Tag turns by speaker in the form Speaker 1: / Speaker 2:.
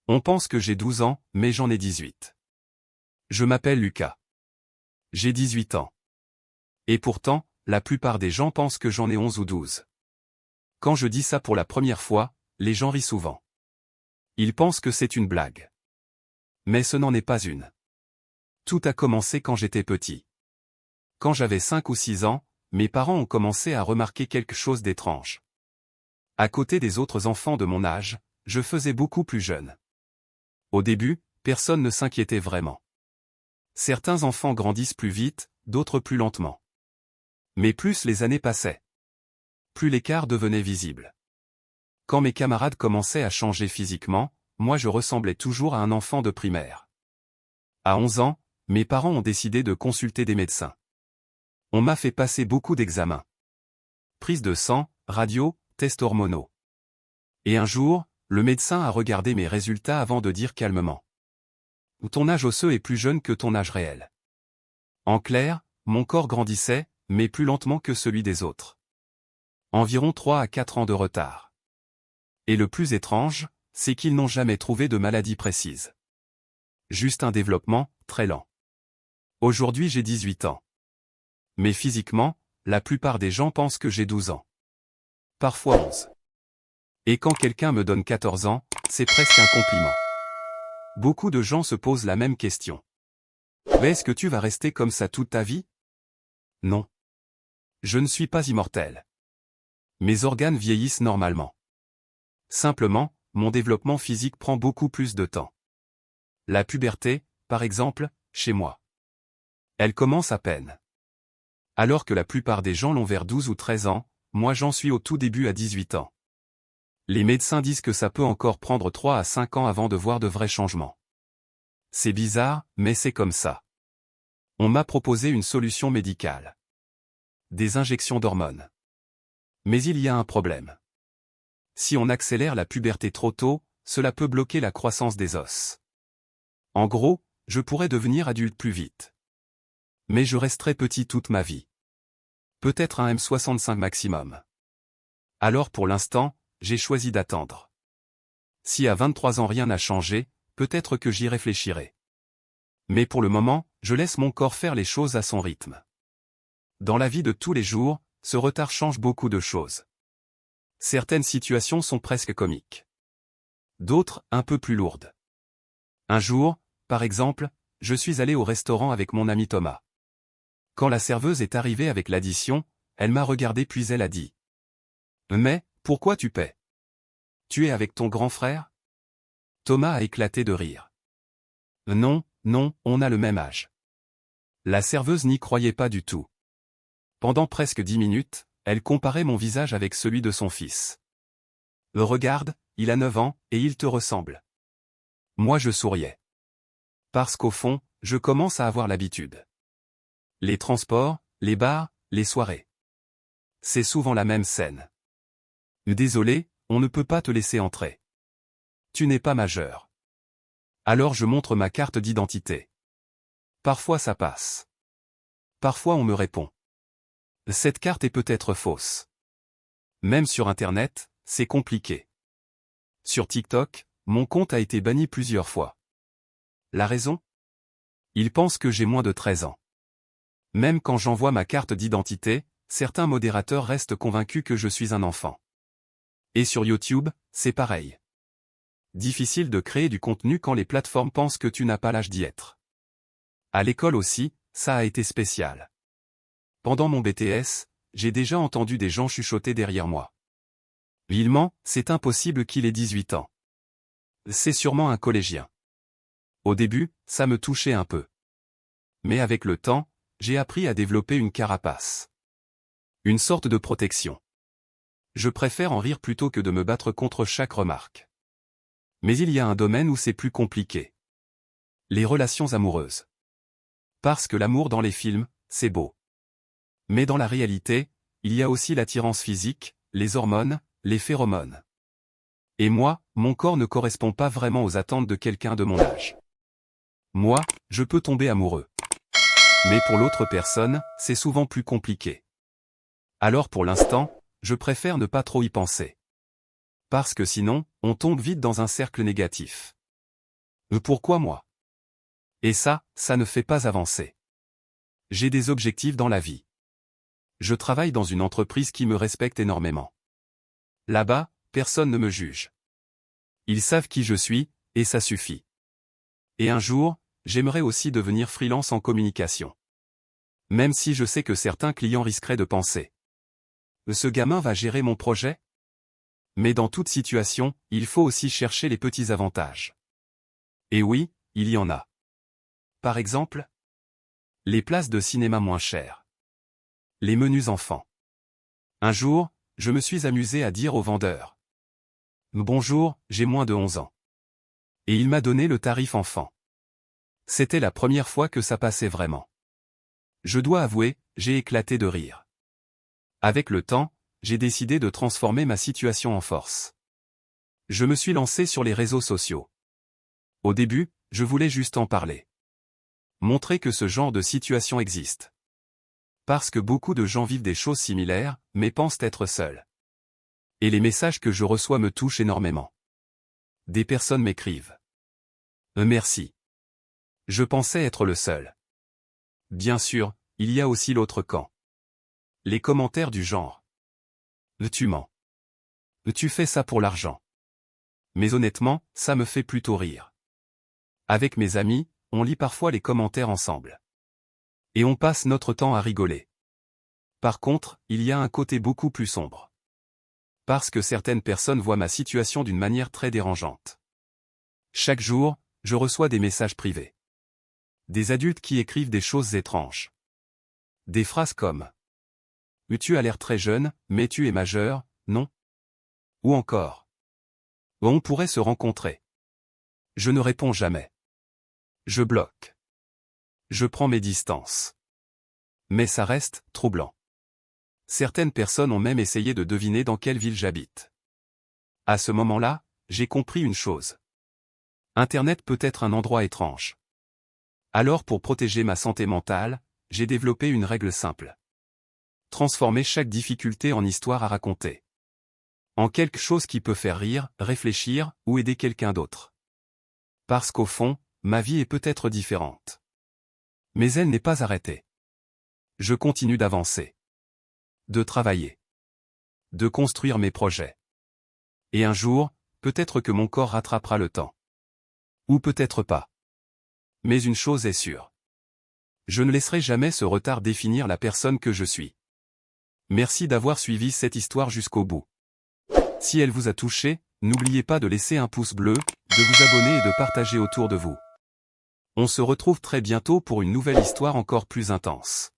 Speaker 1: On pense que j'ai 12 ans, mais j'en ai 18. Je m'appelle Lucas. J'ai 18 ans. Et pourtant, la plupart des gens pensent que j'en ai 11 ou 12. Quand je dis ça pour la première fois, les gens rient souvent. Ils pensent que c'est une blague. Mais ce n'en est pas une. Tout a commencé quand j'étais petit. Quand j'avais 5 ou 6 ans, mes parents ont commencé à remarquer quelque chose d'étrange. À côté des autres enfants de mon âge, je faisais beaucoup plus jeune. Au début, personne ne s'inquiétait vraiment. Certains enfants grandissent plus vite, d'autres plus lentement. Mais plus les années passaient, plus l'écart devenait visible. Quand mes camarades commençaient à changer physiquement, moi je ressemblais toujours à un enfant de primaire. À 11 ans, mes parents ont décidé de consulter des médecins. On m'a fait passer beaucoup d'examens. Prise de sang, radio, tests hormonaux. Et un jour, le médecin a regardé mes résultats avant de dire calmement: ton âge osseux est plus jeune que ton âge réel. En clair, mon corps grandissait, mais plus lentement que celui des autres. Environ 3 à 4 ans de retard. Et le plus étrange, c'est qu'ils n'ont jamais trouvé de maladie précise. Juste un développement, très lent. Aujourd'hui j'ai 18 ans. Mais physiquement, la plupart des gens pensent que j'ai 12 ans. Parfois 11. Et quand quelqu'un me donne 14 ans, c'est presque un compliment. Beaucoup de gens se posent la même question. Mais est-ce que tu vas rester comme ça toute ta vie? Non. Je ne suis pas immortel. Mes organes vieillissent normalement. Simplement, mon développement physique prend beaucoup plus de temps. La puberté, par exemple, chez moi. Elle commence à peine. Alors que la plupart des gens l'ont vers 12 ou 13 ans, moi j'en suis au tout début à 18 ans. Les médecins disent que ça peut encore prendre 3 à 5 ans avant de voir de vrais changements. C'est bizarre, mais c'est comme ça. On m'a proposé une solution médicale. Des injections d'hormones. Mais il y a un problème. Si on accélère la puberté trop tôt, cela peut bloquer la croissance des os. En gros, je pourrais devenir adulte plus vite. Mais je resterai petit toute ma vie. Peut-être un M65 maximum. Alors pour l'instant, j'ai choisi d'attendre. Si à 23 ans rien n'a changé, peut-être que j'y réfléchirai. Mais pour le moment, je laisse mon corps faire les choses à son rythme. Dans la vie de tous les jours, ce retard change beaucoup de choses. Certaines situations sont presque comiques. D'autres, un peu plus lourdes. Un jour, par exemple, je suis allé au restaurant avec mon ami Thomas. Quand la serveuse est arrivée avec l'addition, elle m'a regardé puis elle a dit: mais, pourquoi tu paies? Tu es avec ton grand frère? Thomas a éclaté de rire. Non, non, on a le même âge. La serveuse n'y croyait pas du tout. Pendant presque 10 minutes, elle comparait mon visage avec celui de son fils. Regarde, il a 9 ans, et il te ressemble. Moi je souriais. Parce qu'au fond, je commence à avoir l'habitude. Les transports, les bars, les soirées. C'est souvent la même scène. Désolé, on ne peut pas te laisser entrer. Tu n'es pas majeur. Alors je montre ma carte d'identité. Parfois ça passe. Parfois on me répond: cette carte est peut-être fausse. Même sur Internet, c'est compliqué. Sur TikTok, mon compte a été banni plusieurs fois. La raison? Ils pensent que j'ai moins de 13 ans. Même quand j'envoie ma carte d'identité, certains modérateurs restent convaincus que je suis un enfant. Et sur YouTube, c'est pareil. Difficile de créer du contenu quand les plateformes pensent que tu n'as pas l'âge d'y être. À l'école aussi, ça a été spécial. Pendant mon BTS, j'ai déjà entendu des gens chuchoter derrière moi. Il ment, c'est impossible qu'il ait 18 ans. C'est sûrement un collégien. Au début, ça me touchait un peu. Mais avec le temps, j'ai appris à développer une carapace. Une sorte de protection. Je préfère en rire plutôt que de me battre contre chaque remarque. Mais il y a un domaine où c'est plus compliqué. Les relations amoureuses. Parce que l'amour dans les films, c'est beau. Mais dans la réalité, il y a aussi l'attirance physique, les hormones, les phéromones. Et moi, mon corps ne correspond pas vraiment aux attentes de quelqu'un de mon âge. Moi, je peux tomber amoureux. Mais pour l'autre personne, c'est souvent plus compliqué. Alors pour l'instant, je préfère ne pas trop y penser. Parce que sinon, on tombe vite dans un cercle négatif. Pourquoi moi? Et ça ne fait pas avancer. J'ai des objectifs dans la vie. Je travaille dans une entreprise qui me respecte énormément. Là-bas, personne ne me juge. Ils savent qui je suis, et ça suffit. Et un jour, j'aimerais aussi devenir freelance en communication. Même si je sais que certains clients risqueraient de penser: ce gamin va gérer mon projet? Mais dans toute situation, il faut aussi chercher les petits avantages. Et oui, il y en a. Par exemple, les places de cinéma moins chères. Les menus enfants. Un jour, je me suis amusé à dire au vendeur: bonjour, j'ai moins de 11 ans. Et il m'a donné le tarif enfant. C'était la première fois que ça passait vraiment. Je dois avouer, j'ai éclaté de rire. Avec le temps, j'ai décidé de transformer ma situation en force. Je me suis lancé sur les réseaux sociaux. Au début, je voulais juste en parler. Montrer que ce genre de situation existe. Parce que beaucoup de gens vivent des choses similaires, mais pensent être seuls. Et les messages que je reçois me touchent énormément. Des personnes m'écrivent: merci. Je pensais être le seul. Bien sûr, il y a aussi l'autre camp. Les commentaires du genre: tu mens. Tu fais ça pour l'argent. Mais honnêtement, ça me fait plutôt rire. Avec mes amis, on lit parfois les commentaires ensemble. Et on passe notre temps à rigoler. Par contre, il y a un côté beaucoup plus sombre. Parce que certaines personnes voient ma situation d'une manière très dérangeante. Chaque jour, je reçois des messages privés. Des adultes qui écrivent des choses étranges. Des phrases comme: tu as l'air très jeune, mais tu es majeur, non? Ou encore: on pourrait se rencontrer. Je ne réponds jamais. Je bloque. Je prends mes distances. Mais ça reste troublant. Certaines personnes ont même essayé de deviner dans quelle ville j'habite. À ce moment-là, j'ai compris une chose. Internet peut être un endroit étrange. Alors pour protéger ma santé mentale, j'ai développé une règle simple. Transformer chaque difficulté en histoire à raconter. En quelque chose qui peut faire rire, réfléchir, ou aider quelqu'un d'autre. Parce qu'au fond, ma vie est peut-être différente. Mais elle n'est pas arrêtée. Je continue d'avancer. De travailler. De construire mes projets. Et un jour, peut-être que mon corps rattrapera le temps. Ou peut-être pas. Mais une chose est sûre. Je ne laisserai jamais ce retard définir la personne que je suis. Merci d'avoir suivi cette histoire jusqu'au bout. Si elle vous a touché, n'oubliez pas de laisser un pouce bleu, de vous abonner et de partager autour de vous. On se retrouve très bientôt pour une nouvelle histoire encore plus intense.